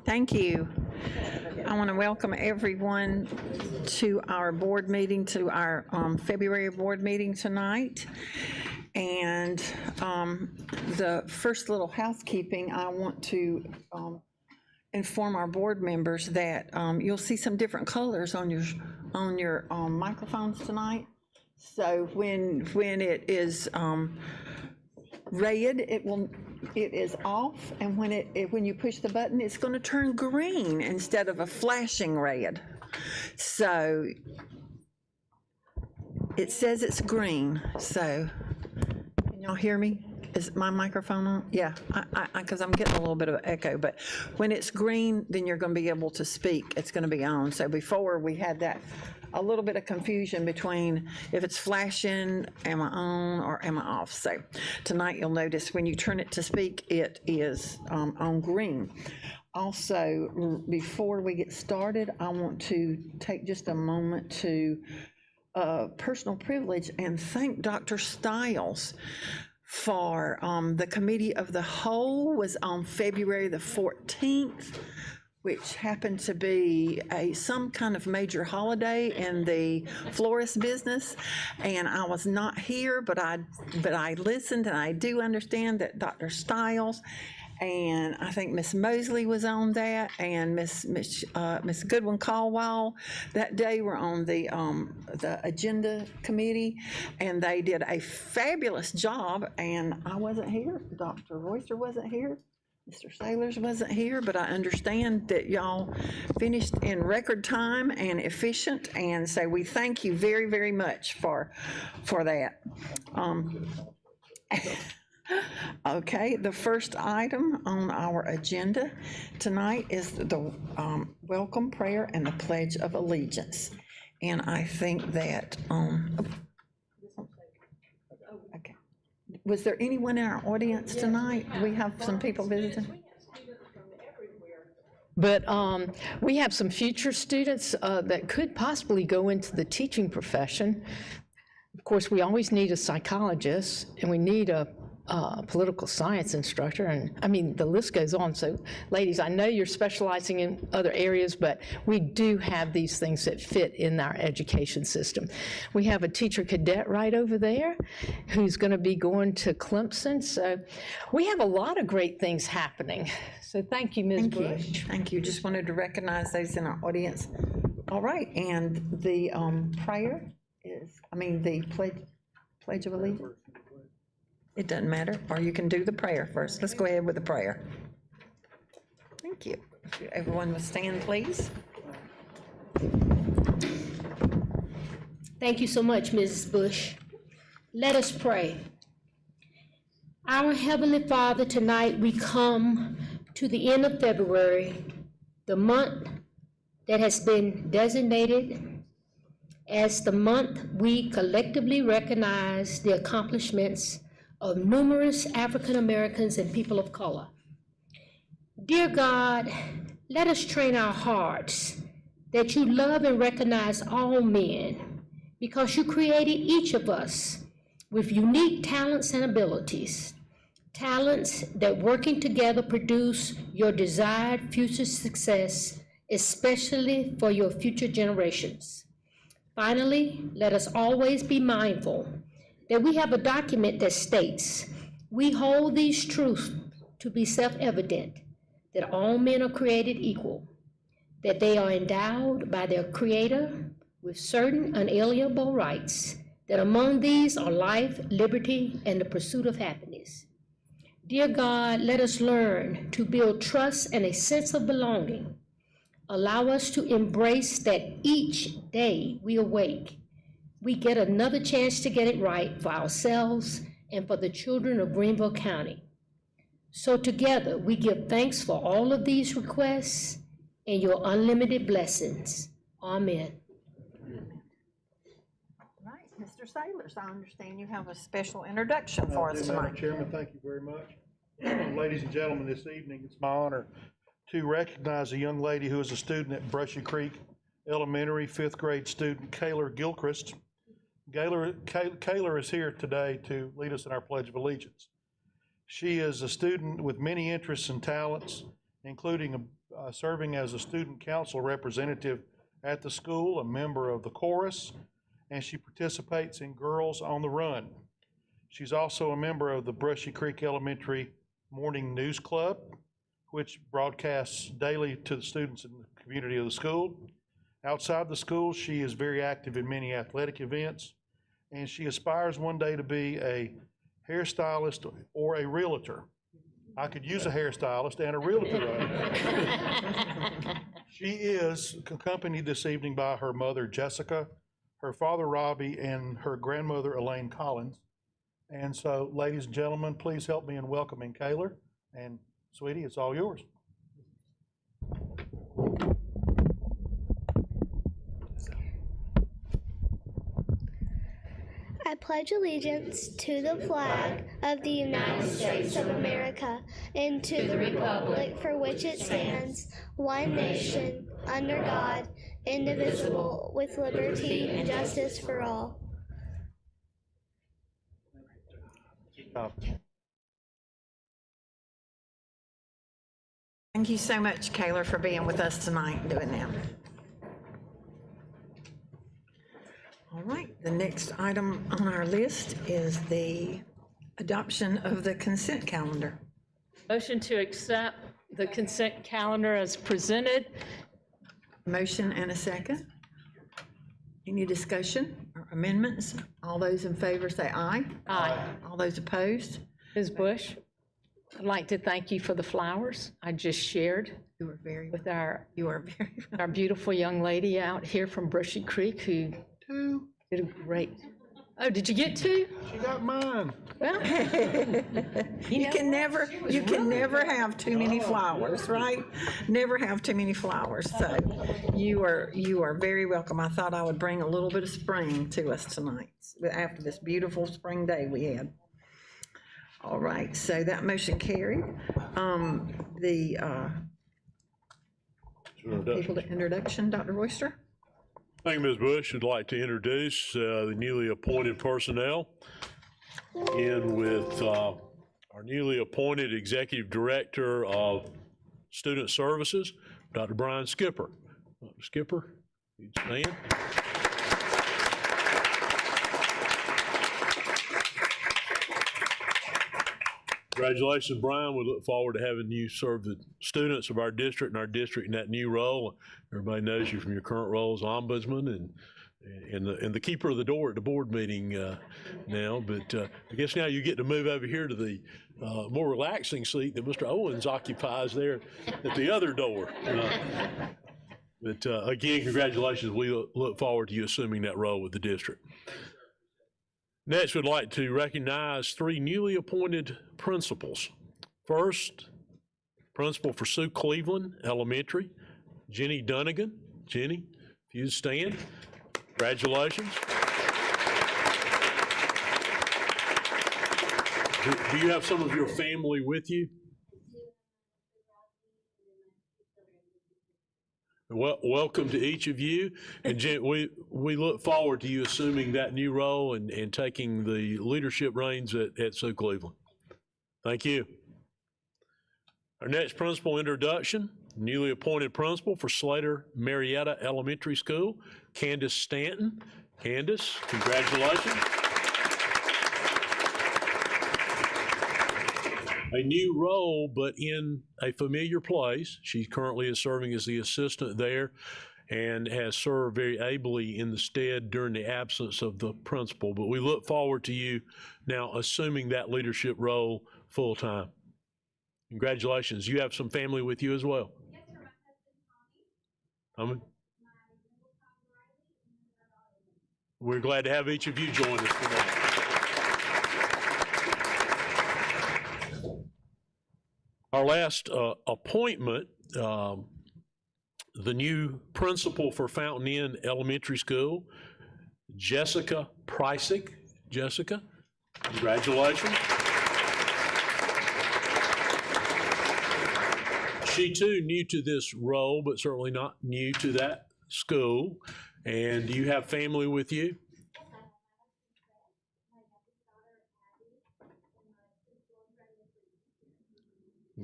Thank you. I want to welcome everyone to our board meeting, to our February board meeting tonight. And the first little housekeeping, I want to inform our board members that you'll see some different colors on your microphones tonight. So when it is red, it is off, and when you push the button, it's going to turn green instead of a flashing red. So it says it's green. So can y'all hear me? Is my microphone on? Yeah, because I'm getting a little bit of echo, but when it's green, then you're going to be able to speak. It's going to be on. So before we had that, a little bit of confusion between if it's flashing, am I on or am I off? So tonight you'll notice when you turn it to speak, it is on green. Also, before we get started, I want to take just a moment to personal privilege and thank Dr. Stiles for the Committee of the Whole was on February the 14th, which happened to be some kind of major holiday in the florist business, and I was not here, but I listened, and I do understand that Dr. Stiles and I think Miss Mosley was on that, and Miss Goodwin Caldwell that day were on the agenda committee, and they did a fabulous job. And I wasn't here. Dr. Royster wasn't here. Mr. Sailors wasn't here, but I understand that y'all finished in record time and efficient, and so we thank you very, very much for that. Okay, the first item on our agenda tonight is the welcome prayer and the Pledge of Allegiance. And I think that, okay. Was there anyone in our audience tonight? We have some people visiting. But we have some future students that could possibly go into the teaching profession. Of course, we always need a psychologist, and we need a political science instructor, and I mean, the list goes on. So ladies, I know you're specializing in other areas, but we do have these things that fit in our education system. We have a teacher cadet right over there who's going to be going to Clemson. So we have a lot of great things happening. So thank you, Ms. Bush. Thank you. Just wanted to recognize those in our audience. All right, and the prayer is, the Pledge of Allegiance. It doesn't matter, or you can do the prayer first. Let's go ahead with the prayer. Thank you. If everyone would stand, please. Thank you so much, Mrs. Bush. Let us pray. Our Heavenly Father, tonight we come to the end of February, the month that has been designated as the month we collectively recognize the accomplishments of numerous African Americans and people of color. Dear God, let us train our hearts that you love and recognize all men, because you created each of us with unique talents and abilities, talents that working together produce your desired future success, especially for your future generations. Finally, let us always be mindful that we have a document that states, we hold these truths to be self-evident, that all men are created equal, that they are endowed by their Creator with certain unalienable rights, that among these are life, liberty, and the pursuit of happiness. Dear God, let us learn to build trust and a sense of belonging. Allow us to embrace that each day we awake, we get another chance to get it right for ourselves and for the children of Greenville County. So together we give thanks for all of these requests and your unlimited blessings. Amen. All right, Mr. Sailors, I understand you have a special introduction for us tonight. Madam Chairman, thank you very much. Ladies and gentlemen, this evening it's my honor to recognize a young lady who is a student at Brushy Creek Elementary, 5th grade student, Kayla Gilchrist. Kayla is here today to lead us in our Pledge of Allegiance. She is a student with many interests and talents, including serving as a student council representative at the school, a member of the chorus, and she participates in Girls on the Run. She's also a member of the Brushy Creek Elementary Morning News Club, which broadcasts daily to the students in the community of the school. Outside the school, she is very active in many athletic events, and she aspires one day to be a hairstylist or a realtor. I could use a hairstylist and a realtor. She is accompanied this evening by her mother, Jessica, her father, Robbie, and her grandmother, Elaine Collins. And so, ladies and gentlemen, please help me in welcoming Kayla. And sweetie, it's all yours. I pledge allegiance to the flag of the United States of America and to the republic for which it stands, one nation, under God, indivisible, with liberty and justice for all. Thank you so much, Kayla, for being with us tonight and doing that. All right, the next item on our list is the adoption of the consent calendar. Motion to accept the consent calendar as presented. Motion and a second. Any discussion or amendments? All those in favor say aye. Aye. All those opposed? Ms. Bush, I'd like to thank you for the flowers I just shared You are very, with our very beautiful young lady out here from Brushy Creek who Two. did a great. Oh, did you get two? She got mine. Well, You can never have too many flowers, right? Never have too many flowers. So you are very welcome. I thought I would bring a little bit of spring to us tonight after this beautiful spring day we had. All right, so that motion carried. The people to introduction, Dr. Royster. Thank you, Ms. Bush. I'd like to introduce the newly appointed personnel, and with our newly appointed Executive Director of Student Services, Dr. Brian Skipper. Dr. Skipper, you stand. Congratulations, Brian. We look forward to having you serve the students of our district and our district in that new role. Everybody knows you from your current role as ombudsman and the keeper of the door at the board meeting now. But I guess now you get to move over here to the more relaxing seat that Mr. Owens occupies there at the other door. But again, congratulations. We look forward to you assuming that role with the district. Next, we'd like to recognize three newly appointed principals. First, principal for Sue Cleveland Elementary, Jenny Dunnigan. Jenny, if you'd stand. Congratulations. Do you have some of your family with you? Well, welcome to each of you, and Jen, we look forward to you assuming that new role and taking the leadership reins at Sue Cleveland. Thank you. Our next principal introduction, newly appointed principal for Slater Marietta Elementary School, Candace Stanton. Candace, congratulations. A new role, but in a familiar place. She currently is serving as the assistant there and has served very ably in the stead during the absence of the principal. But we look forward to you now assuming that leadership role full-time. Congratulations. You have some family with you as well? Yes, sir. My husband, Tommy. We're glad to have each of you join us tonight. Our last appointment, the new principal for Fountain Inn Elementary School, Jessica Preisick. Jessica, congratulations. She too new to this role, but certainly not new to that school. And do you have family with you?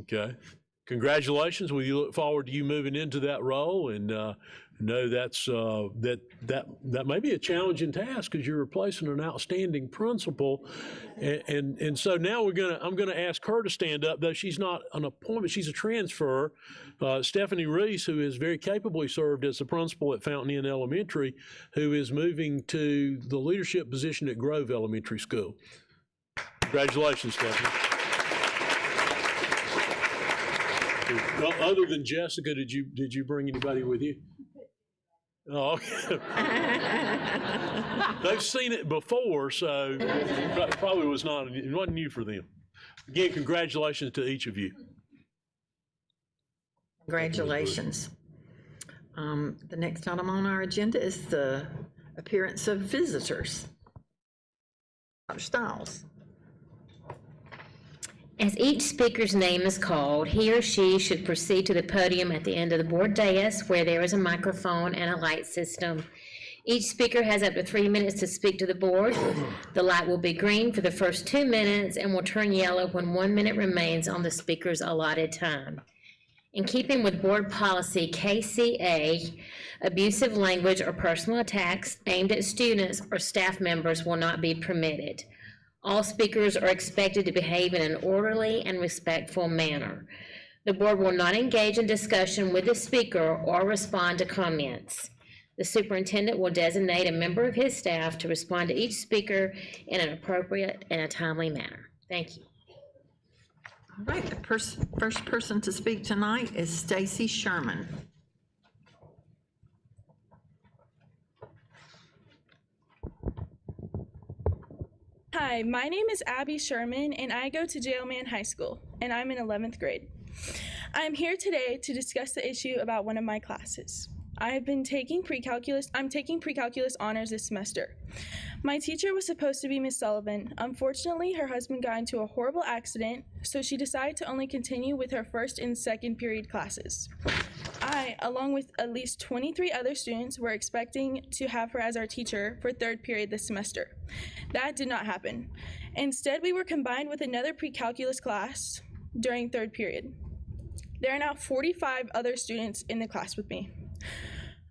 Okay. congratulations. We look forward to you moving into that role, and know that's that may be a challenging task because you're replacing an outstanding principal, and so now I'm gonna ask her to stand up. Though she's not an appointment, she's a transfer. Stephanie Reese, who has very capably served as the principal at Fountain Inn Elementary, who is moving to the leadership position at Grove Elementary School. Congratulations, Stephanie. Other than Jessica, did you bring anybody with you? Oh, okay. They've seen it before, so it probably it wasn't new for them. Again, congratulations to each of you. Congratulations. The next item on our agenda is the appearance of visitors. Dr. Stiles. As each speaker's name is called, he or she should proceed to the podium at the end of the board dais where there is a microphone and a light system. Each speaker has up to 3 minutes to speak to the board. The light will be green for the first 2 minutes and will turn yellow when 1 minute remains on the speaker's allotted time. In keeping with board policy KCA, abusive language or personal attacks aimed at students or staff members will not be permitted. All speakers are expected to behave in an orderly and respectful manner. The board will not engage in discussion with the speaker or respond to comments. The superintendent will designate a member of his staff to respond to each speaker in an appropriate and a timely manner. Thank you. All right, the first person to speak tonight is Stacy Sherman. Hi, my name is Abby Sherman, and I go to Jailman High School, and I'm in 11th grade. I am here today to discuss the issue about one of my classes. I'm taking pre-calculus honors this semester. My teacher was supposed to be Miss Sullivan. Unfortunately, her husband got into a horrible accident, so she decided to only continue with her first and second period classes. I, along with at least 23 other students, were expecting to have her as our teacher for third period this semester. That did not happen. Instead, we were combined with another pre-calculus class during third period. There are now 45 other students in the class with me.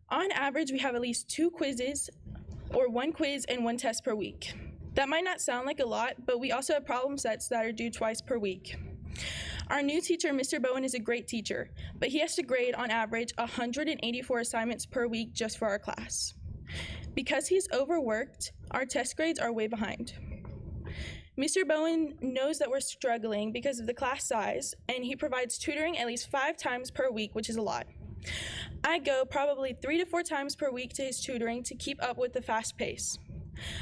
On average, we have at least 2 quizzes, or 1 quiz and 1 test per week. That might not sound like a lot, but we also have problem sets that are due twice per week. Our new teacher, Mr. Bowen, is a great teacher, but he has to grade on average 184 assignments per week just for our class. Because he's overworked, our test grades are way behind. Mr. Bowen knows that we're struggling because of the class size, and he provides tutoring at least 5 times per week, which is a lot. I go probably 3 to 4 times per week to his tutoring to keep up with the fast pace.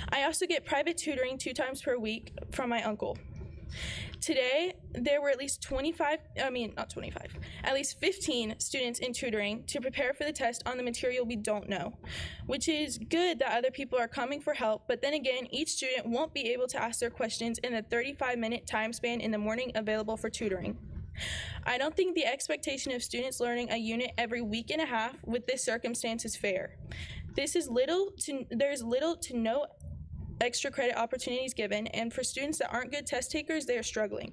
I also get private tutoring 2 times per week from my uncle. Today, there were at least 15 students in tutoring to prepare for the test on the material we don't know, which is good that other people are coming for help, but then again, each student won't be able to ask their questions in the 35-minute time span in the morning available for tutoring. I don't think the expectation of students learning a unit every week and a half with this circumstance is fair. There's little to no extra credit opportunities given, and for students that aren't good test takers, they are struggling.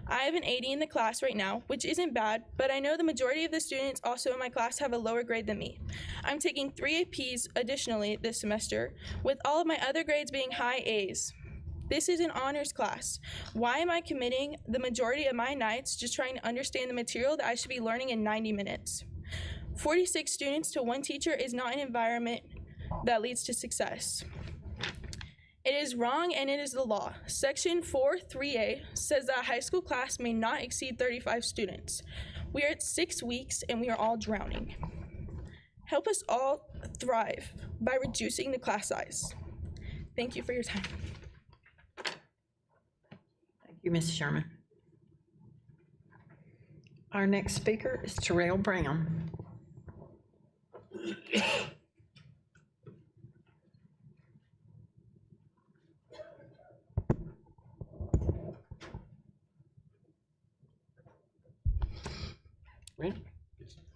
I have an 80 in the class right now, which isn't bad, but I know the majority of the students also in my class have a lower grade than me. I'm taking 3 APs additionally this semester, with all of my other grades being high A's. This is an honors class. Why am I committing the majority of my nights just trying to understand the material that I should be learning in 90 minutes? 46 students to 1 teacher is not an environment that leads to success. It is wrong, and it is the law. Section 4.3a says that a high school class may not exceed 35 students. We are at 6 weeks, and we are all drowning. Help us all thrive by reducing the class size. Thank you for your time. Thank you, Ms. Sherman. Our next speaker is Terrell Brown.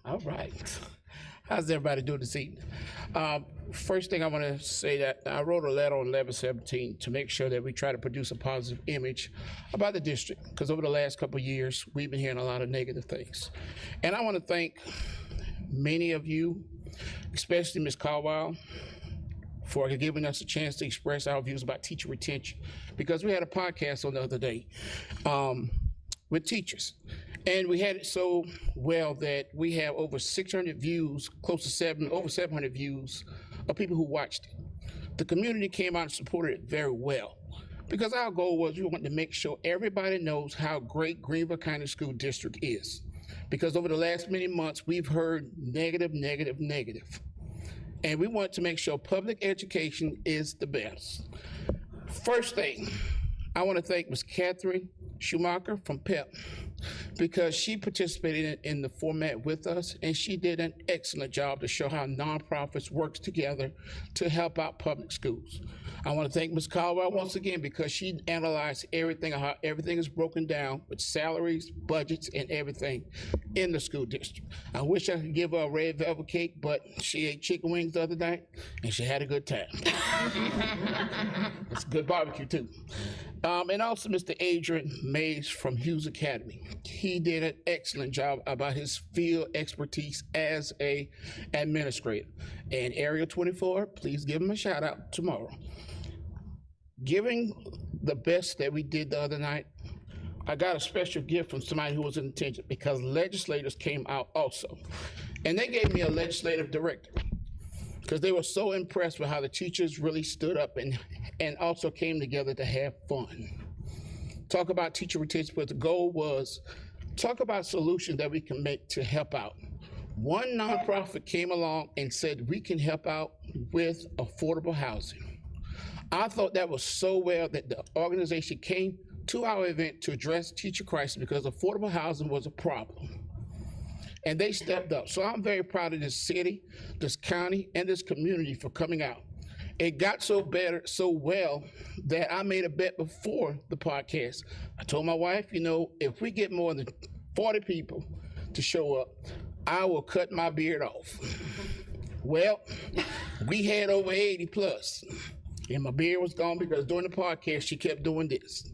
All right. How's everybody doing this evening? First thing I want to say that I wrote a letter on 11/17 to make sure that we try to produce a positive image about the district, because over the last couple of years, we've been hearing a lot of negative things. And I want to thank many of you, especially Ms. Caldwell, for giving us a chance to express our views about teacher retention, because we had a podcast on the other day with teachers. And we had it so well that we have over 600 views, close to over 700 views of people who watched it. The community came out and supported it very well, because our goal was we wanted to make sure everybody knows how great Greenville County School District is. Because over the last many months, we've heard negative, negative, negative. And we want to make sure public education is the best. First thing, I want to thank Ms. Catherine Schumacher from PEP, because she participated in the format with us, and she did an excellent job to show how nonprofits work together to help out public schools. I want to thank Ms. Caldwell once again, because she analyzed everything, how everything is broken down with salaries, budgets, and everything in the school district. I wish I could give her a red velvet cake, but she ate chicken wings the other night, and she had a good time. It's a good barbecue, too. And also Mr. Adrian Mays from Hughes Academy. He did an excellent job about his field expertise as a administrator. And Area 24, please give him a shout out tomorrow. Giving the best that we did the other night, I got a special gift from somebody who was in attendance, because legislators came out also. And they gave me a legislative director, because they were so impressed with how the teachers really stood up and also came together to have fun. Talk about teacher retention, but the goal was talk about solutions that we can make to help out. One nonprofit came along and said we can help out with affordable housing. I thought that was so well that the organization came to our event to address teacher crisis, because affordable housing was a problem. And they stepped up. So I'm very proud of this city, this county, and this community for coming out. It got so well that I made a bet before the podcast. I told my wife, if we get more than 40 people to show up, I will cut my beard off. Well, we had over 80 plus, and my beard was gone, because during the podcast, she kept doing this.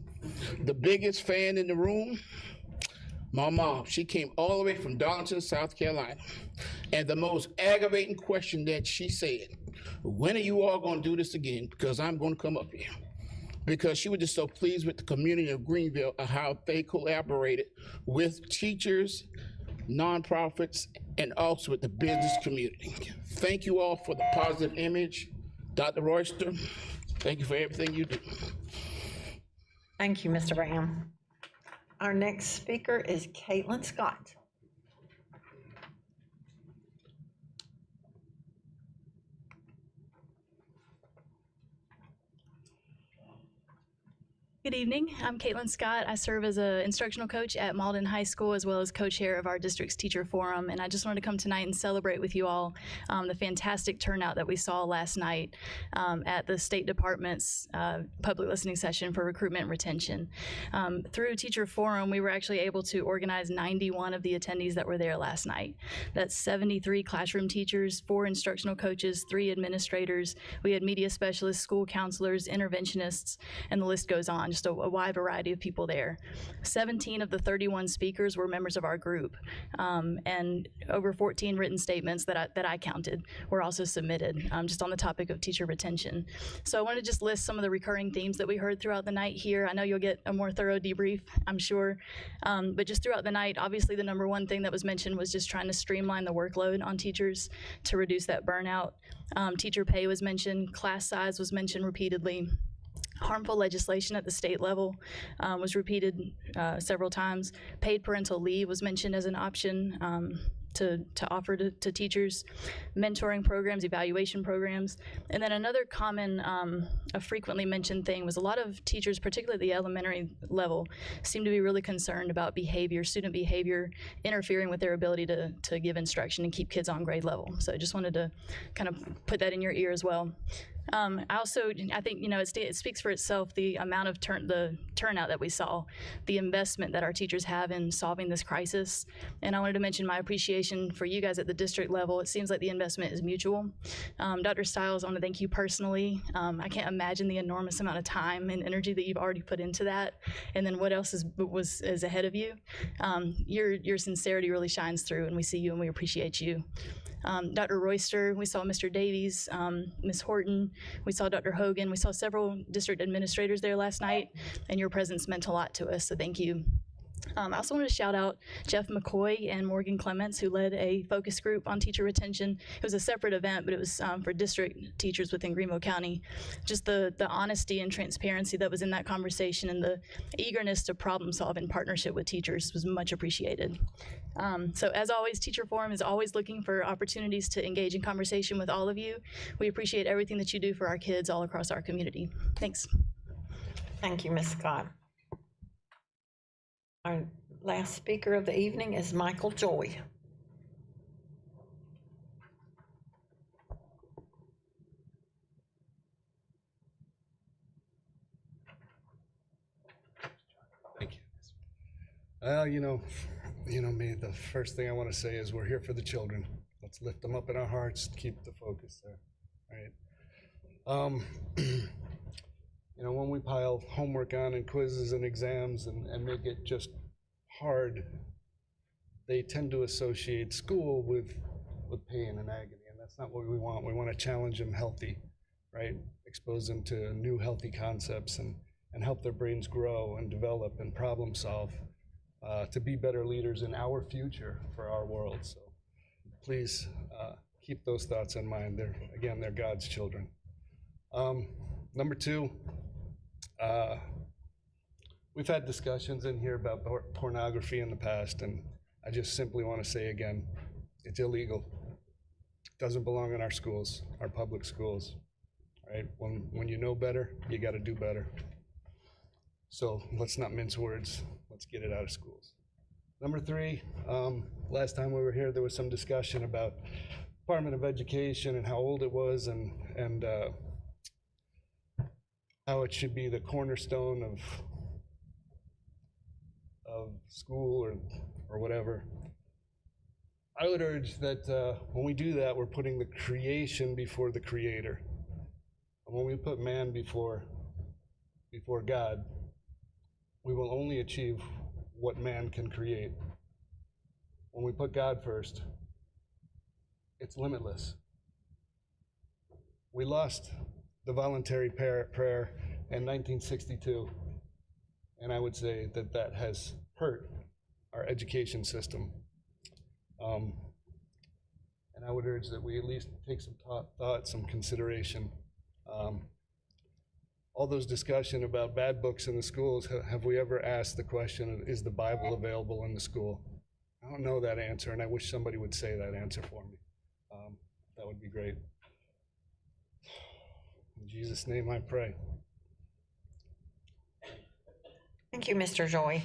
The biggest fan in the room, my mom. She came all the way from Darlington, South Carolina. And the most aggravating question that she said, when are you all going to do this again? Because I'm going to come up here. Because she was just so pleased with the community of Greenville and how they collaborated with teachers, nonprofits, and also with the business community. Thank you all for the positive image. Dr. Royster, thank you for everything you do. Thank you, Mr. Brown. Our next speaker is Caitlin Scott. Good evening. I'm Caitlin Scott. I serve as an instructional coach at Malden High School, as well as co-chair of our district's teacher forum. And I just wanted to come tonight and celebrate with you all the fantastic turnout that we saw last night at the State Department's public listening session for recruitment and retention. Through teacher forum, we were actually able to organize 91 of the attendees that were there last night. That's 73 classroom teachers, 4 instructional coaches, 3 administrators. We had media specialists, school counselors, interventionists, and the list goes on. Just a wide variety of people there. 17 of the 31 speakers were members of our group, and over 14 written statements that I counted were also submitted, just on the topic of teacher retention. So I want to just list some of the recurring themes that we heard throughout the night here. I know you'll get a more thorough debrief, I'm sure, but just throughout the night, obviously the number one thing that was mentioned was just trying to streamline the workload on teachers to reduce that burnout. Teacher pay was mentioned, class size was mentioned repeatedly. Harmful legislation at the state level was repeated several times. Paid parental leave was mentioned as an option to offer to teachers. Mentoring programs, evaluation programs. And then another common, a frequently mentioned thing was a lot of teachers, particularly at the elementary level, seem to be really concerned about behavior, student behavior, interfering with their ability to give instruction and keep kids on grade level. So I just wanted to kind of put that in your ear as well. I think, it speaks for itself, the amount of the turnout that we saw, the investment that our teachers have in solving this crisis. And I wanted to mention my appreciation for you guys at the district level. It seems like the investment is mutual. Dr. Stiles, I want to thank you personally. I can't imagine the enormous amount of time and energy that you've already put into that, and then what else is ahead of you. Your sincerity really shines through, and we see you and we appreciate you. Dr. Royster, we saw Mr. Davies, Ms. Horton, we saw Dr. Hogan, we saw several district administrators there last night, and your presence meant a lot to us, so thank you. I also want to shout out Jeff McCoy and Morgan Clements, who led a focus group on teacher retention. It was a separate event, but it was for district teachers within Greenville County. Just the honesty and transparency that was in that conversation and the eagerness to problem solve in partnership with teachers was much appreciated. So as always, Teacher Forum is always looking for opportunities to engage in conversation with all of you. We appreciate everything that you do for our kids all across our community. Thanks. Thank you, Ms. Scott. Our last speaker of the evening is Michael Joy. Thank you. Well, you know me, the first thing I want to say is we're here for the children. Let's lift them up in our hearts, keep the focus there, right? When we pile homework on and quizzes and exams and make it just hard, they tend to associate school with pain and agony, and that's not what we want. We want to challenge them healthy, right? Expose them to new healthy concepts and help their brains grow and develop and problem solve to be better leaders in our future for our world. So please keep those thoughts in mind. They're God's children. Number two, we've had discussions in here about pornography in the past, and I just simply want to say again, it's illegal. It doesn't belong in our schools, our public schools, right? When you know better, you got to do better. So let's not mince words. Let's get it out of schools. Number three, last time we were here, there was some discussion about Department of Education and how old it was and how it should be the cornerstone of school or whatever. I would urge that when we do that, we're putting the creation before the creator. And when we put man before God, we will only achieve what man can create. When we put God first, it's limitless. We lost the voluntary prayer in 1962, and I would say that has hurt our education system. And I would urge that we at least take some thought, some consideration. All those discussion about bad books in the schools, have we ever asked the question, is the Bible available in the school? I don't know that answer, and I wish somebody would say that answer for me. That would be great. In Jesus' name I pray. Thank you, Mr. Joy.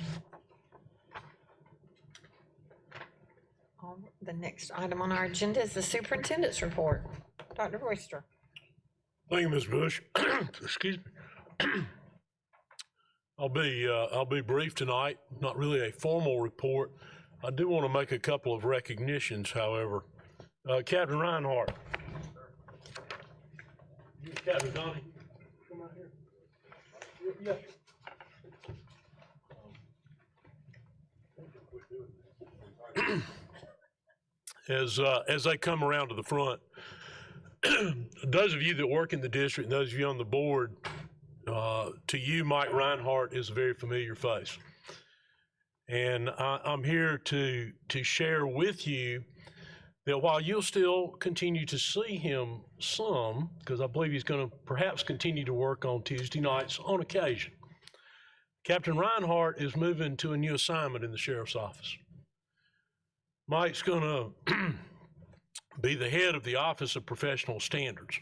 The next item on our agenda is the superintendent's report. Dr. Royster. Thank you, Ms. Bush. Excuse me. I'll be brief tonight. Not really a formal report. I do want to make a couple of recognitions, however. Captain Reinhardt. Captain Donnie, come out here. Yes. As they come around to the front, those of you that work in the district and those of you on the board, to you, Mike Reinhardt is a very familiar face. And I'm here to share with you that while you'll still continue to see him some, because I believe he's going to perhaps continue to work on Tuesday nights on occasion, Captain Reinhardt is moving to a new assignment in the sheriff's office. Mike's going to be the head of the Office of Professional Standards.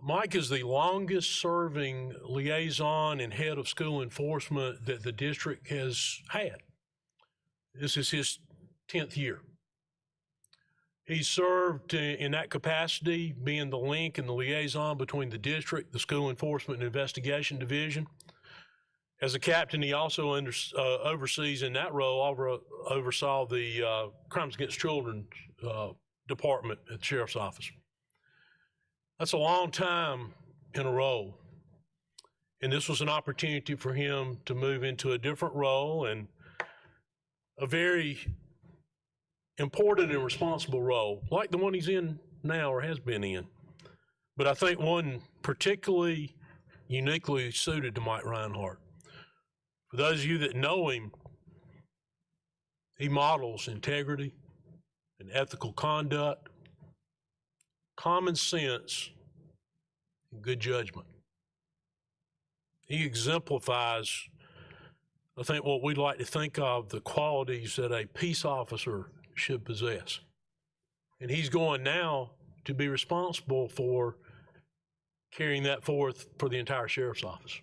Mike is the longest serving liaison and head of school enforcement that the district has had. This is his 10th year. He served in that capacity, being the link and the liaison between the district, the School Enforcement and Investigation Division. As a captain, he also oversees in that role, oversaw the Crimes Against Children department at the Sheriff's Office. That's a long time in a role. And this was an opportunity for him to move into a different role and a very important and responsible role, like the one he's in now or has been in. But I think one particularly uniquely suited to Mike Reinhardt. For those of you that know him, he models integrity and ethical conduct, common sense, and good judgment. He exemplifies, I think, what we'd like to think of the qualities that a peace officer should possess. And he's going now to be responsible for carrying that forth for the entire Sheriff's Office.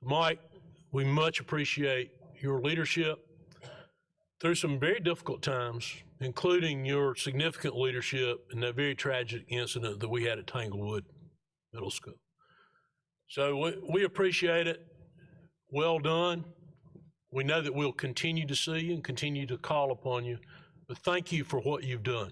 Mike, we much appreciate your leadership through some very difficult times, including your significant leadership in that very tragic incident that we had at Tanglewood Middle School. So we appreciate it. Well done. We know that we'll continue to see you and continue to call upon you, but thank you for what you've done.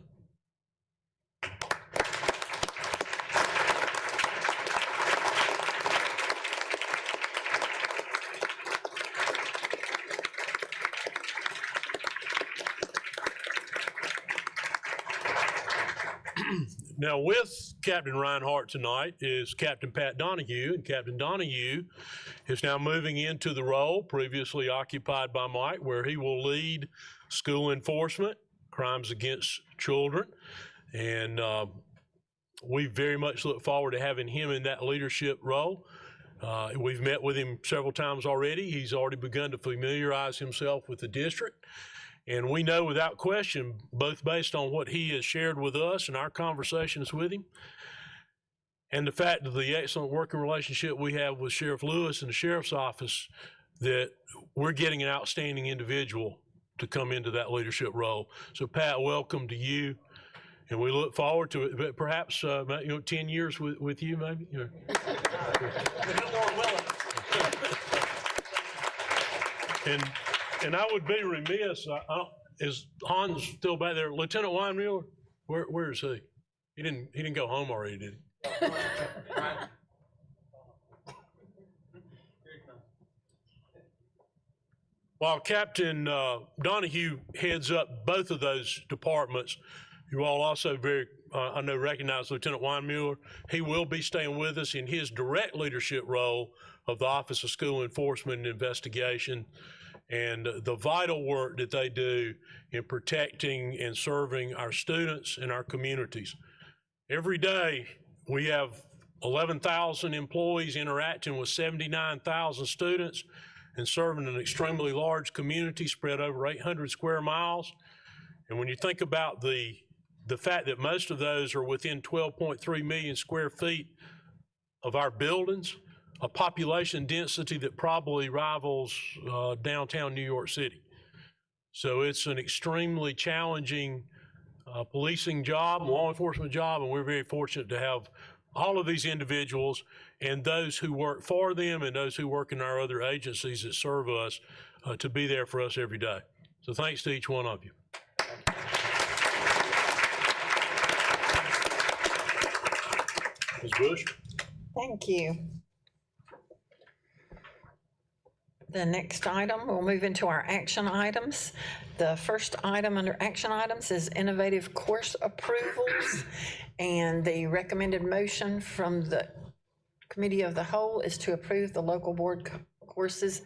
Now, with Captain Reinhardt tonight is Captain Pat Donahue, and Captain Donahue is now moving into the role previously occupied by Mike, where he will lead school enforcement, crimes against children, and we very much look forward to having him in that leadership role. We've met with him several times already. He's already begun to familiarize himself with the district. And we know without question, both based on what he has shared with us and our conversations with him, and the fact of the excellent working relationship we have with Sheriff Lewis and the Sheriff's Office, that we're getting an outstanding individual to come into that leadership role. So Pat, welcome to you. And we look forward to it, but perhaps 10 years with you, maybe? And I would be remiss, is Hans still back there? Lieutenant Weinmuller, where is he? He didn't go home already, did he? While Captain Donahue heads up both of those departments, you all also I know, recognize Lieutenant Weinmuller. He will be staying with us in his direct leadership role of the Office of School Enforcement and Investigation, and the vital work that they do in protecting and serving our students and our communities. Every day, we have 11,000 employees interacting with 79,000 students and serving an extremely large community spread over 800 square miles. And when you think about the fact that most of those are within 12.3 million square feet of our buildings, a population density that probably rivals downtown New York City. So it's an extremely challenging policing job, law enforcement job, and we're very fortunate to have all of these individuals and those who work for them and those who work in our other agencies that serve us to be there for us every day. So thanks to each one of you. Ms. Bush? Thank you. The next item, we'll move into our action items. The first item under action items is innovative course approvals, and the recommended motion from the Committee of the Whole is to approve the local board courses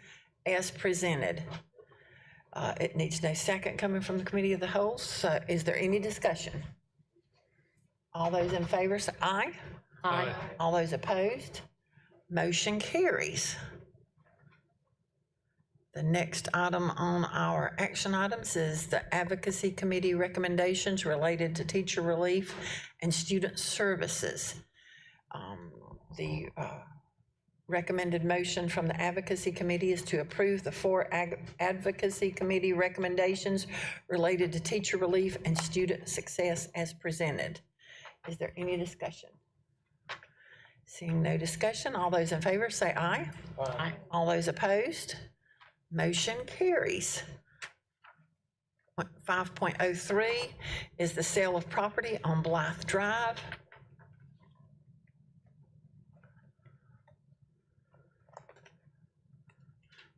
as presented. It needs no second coming from the Committee of the Whole, so is there any discussion? All those in favor say aye. Aye. All those opposed? Motion carries. The next item on our action items is the Advocacy Committee recommendations related to teacher relief and student services. The recommended motion from the Advocacy Committee is to approve the 4 Advocacy Committee recommendations related to teacher relief and student success as presented. Is there any discussion? Seeing no discussion, all those in favor say aye. Aye. All those opposed? Motion carries. 5.03 is the sale of property on Blythe Drive.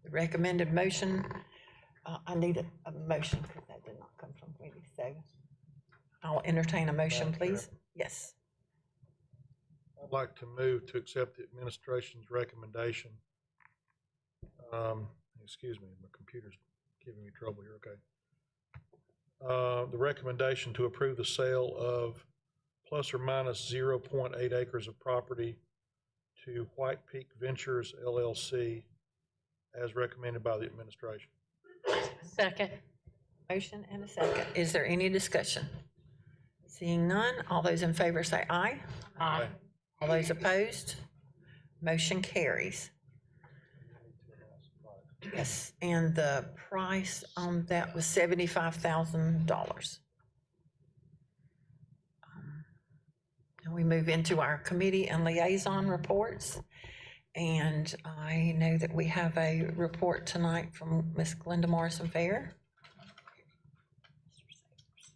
The recommended motion, I need a motion because that did not come from committee, so I'll entertain a motion, please. Yes. I'd like to move to accept the administration's recommendation. Excuse me, my computer's giving me trouble here, okay. The recommendation to approve the sale of plus or minus 0.8 acres of property to White Peak Ventures LLC as recommended by the administration. Second. Motion and a second. Is there any discussion? Seeing none, all those in favor say aye. Aye. All those opposed? Motion carries. Yes, and the price on that was $75,000. And we move into our committee and liaison reports. And I know that we have a report tonight from Ms. Glenda Morrison-Fair.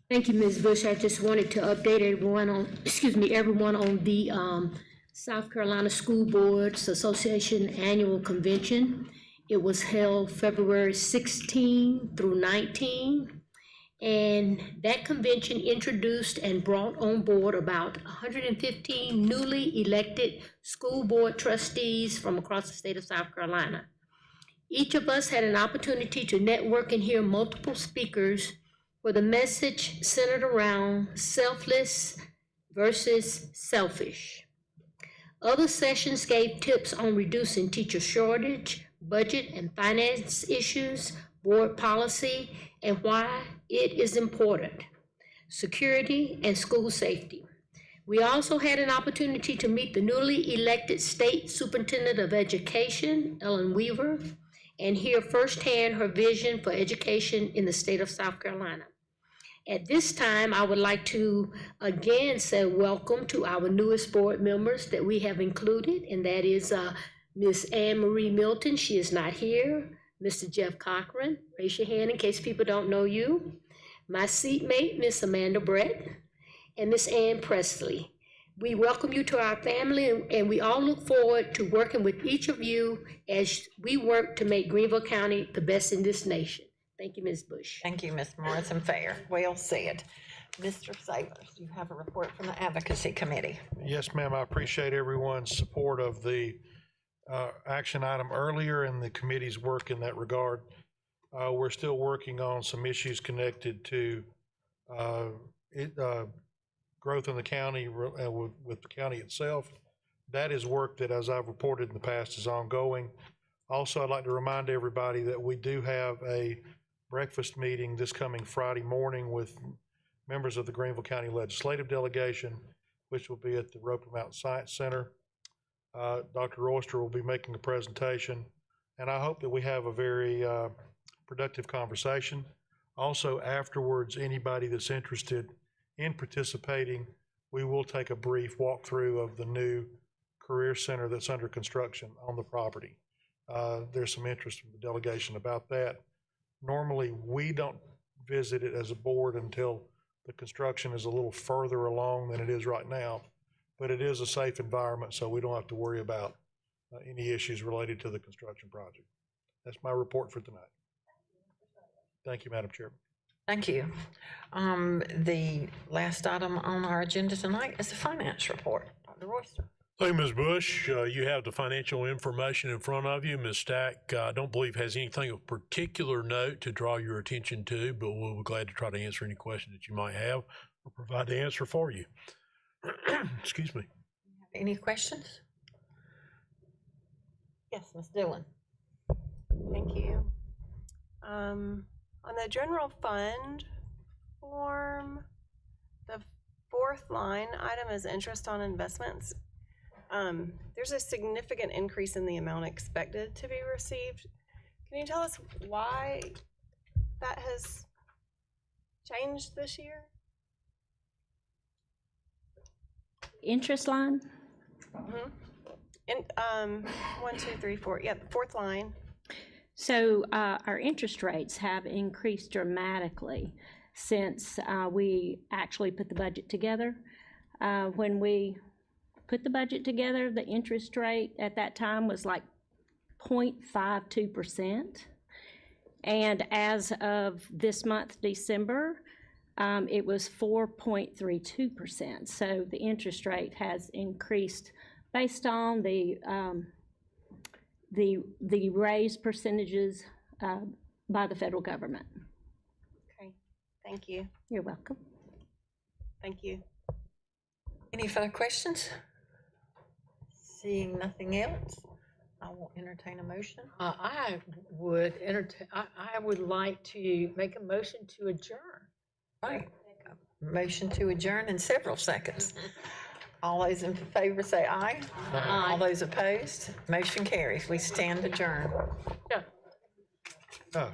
Thank you, Ms. Bush. I just wanted to update everyone on, everyone on the South Carolina School Boards Association Annual Convention. It was held February 16 through 19. And that convention introduced and brought on board about 115 newly elected school board trustees from across the state of South Carolina. Each of us had an opportunity to network and hear multiple speakers where the message centered around selfless versus selfish. Other sessions gave tips on reducing teacher shortage, budget and finance issues, board policy, and why it is important, security and school safety. We also had an opportunity to meet the newly elected State Superintendent of Education, Ellen Weaver, and hear firsthand her vision for education in the state of South Carolina. At this time, I would like to again say welcome to our newest board members that we have included, and that is Ms. Anne Marie Milton. She is not here. Mr. Jeff Cochran, raise your hand in case people don't know you. My seatmate, Miss Amanda Brett, and Miss Ann Presley. We welcome you to our family, and we all look forward to working with each of you as we work to make Greenville County the best in this nation. Thank you, Ms. Bush. Thank you, Ms. Morrison-Fair. Well said. Mr. Sailors, you have a report from the Advocacy Committee. Yes, ma'am. I appreciate everyone's support of the action item earlier and the committee's work in that regard. We're still working on some issues connected to growth in the county with the county itself. That is work that, as I've reported in the past, is ongoing. Also, I'd like to remind everybody that we do have a breakfast meeting this coming Friday morning with members of the Greenville County Legislative Delegation, which will be at the Roper Mountain Science Center. Dr. Royster will be making a presentation, and I hope that we have a very productive conversation. Also, afterwards, anybody that's interested in participating, we will take a brief walkthrough of the new career center that's under construction on the property. There's some interest from the delegation about that. Normally, we don't visit it as a board until the construction is a little further along than it is right now. But it is a safe environment, so we don't have to worry about any issues related to the construction project. That's my report for tonight. Thank you, Madam Chairman. Thank you. The last item on our agenda tonight is the finance report. Dr. Royster. Thank you, Ms. Bush. You have the financial information in front of you. Ms. Stack, I don't believe has anything of particular note to draw your attention to, but we'll be glad to try to answer any question that you might have or provide the answer for you. Excuse me. Any questions? Yes, Ms. Dillon. Thank you. On the general fund form, the fourth line item is interest on investments. there's a significant increase in the amount expected to be received. Can you tell us why that has changed this year? Interest line? Mm-hmm. And 1, 2, 3, 4. Yeah, the fourth line. So our interest rates have increased dramatically since we actually put the budget together. When we put the budget together, the interest rate at that time was like 0.52%. And as of this month, December, it was 4.32%. So the interest rate has increased based on the raised percentages by the federal government. Okay, thank you. You're welcome. Thank you. Any further questions? Seeing nothing else, I will entertain a motion. I would entertain, I would like to make a motion to adjourn. Right. Motion to adjourn in several seconds. All those in favor say aye. Aye. All those opposed, motion carries. We stand adjourned. Yeah. Oh.